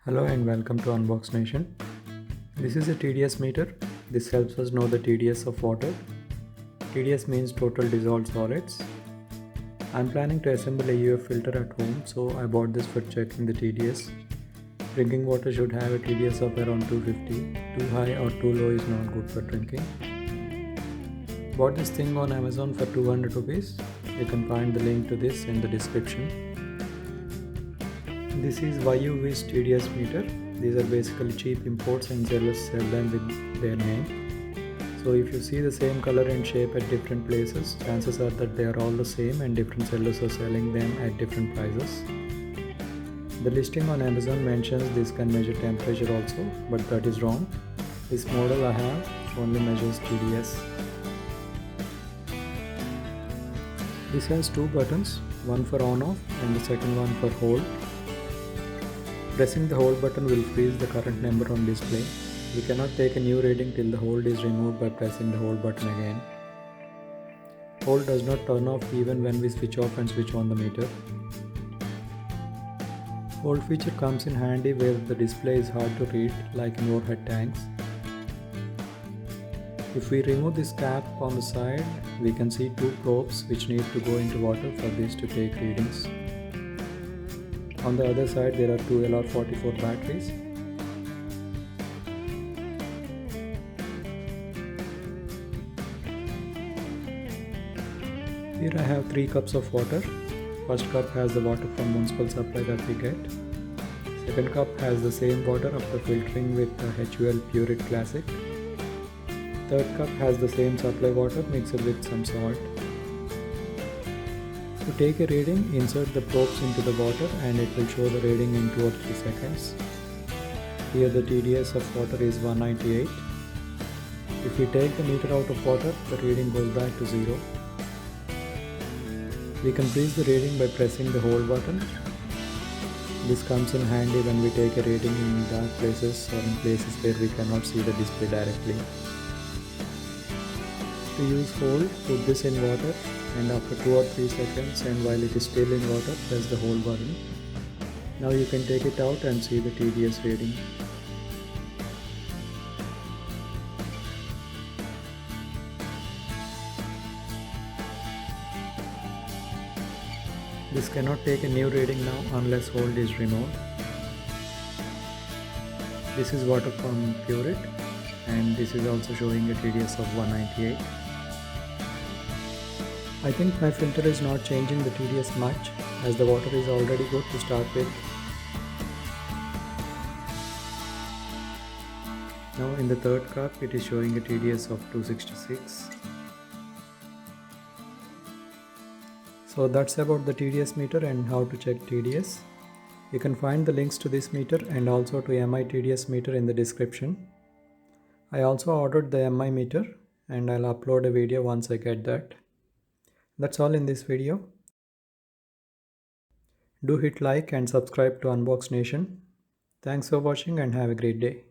Hello and welcome to Unbox Nation. This is a TDS meter. This helps us know the TDS of water. TDS means total dissolved solids. I'm planning to assemble a UF filter at home, so I bought this for checking the TDS. Drinking water should have a TDS of around 250. Too high or too low is not good for drinking. Bought this thing on Amazon for 200 rupees. You can find the link to this in the description. This is YUV's TDS meter. These are basically cheap imports and sellers sell them with their name. So if you see the same color and shape at different places, chances are that they are all the same and different sellers are selling them at different prices. The listing on Amazon mentions this can measure temperature also, but that is wrong. This model I have only measures TDS. This has two buttons, one for on off and the second one for hold. Pressing the hold button will freeze the current number on display. We cannot take a new reading till the hold is removed by pressing the hold button again. Hold does not turn off even when we switch off and switch on the meter. Hold feature comes in handy where the display is hard to read, like in overhead tanks. If we remove this cap on the side, we can see two probes which need to go into water for this to take readings. On the other side there are two LR44 batteries. Here I have 3 cups of water. First cup has the water from municipal supply that we get. Second cup has the same water after filtering with the HUL Pureit Classic. Third cup has the same supply water mixed with some salt. To take a reading, insert the probes into the water and it will show the reading in 2 or 3 seconds. Here the TDS of water is 198. If we take the meter out of water, the reading goes back to 0. We can freeze the reading by pressing the hold button. This comes in handy when we take a reading in dark places or in places where we cannot see the display directly. To use hold, put this in water and after 2 or 3 seconds and while it is still in water, press the hold button. Now you can take it out and see the TDS reading. This cannot take a new reading now unless hold is removed. This is water from Pureit and this is also showing a TDS of 198. I think my filter is not changing the TDS much as the water is already good to start with. Now in the third cup it is showing a TDS of 266. So that's about the TDS meter and how to check TDS. You can find the links to this meter and also to MI TDS meter in the description. I also ordered the MI meter and I'll upload a video once I get that. That's all in this video. Do hit like and subscribe to Unbox Nation. Thanks for watching and have a great day.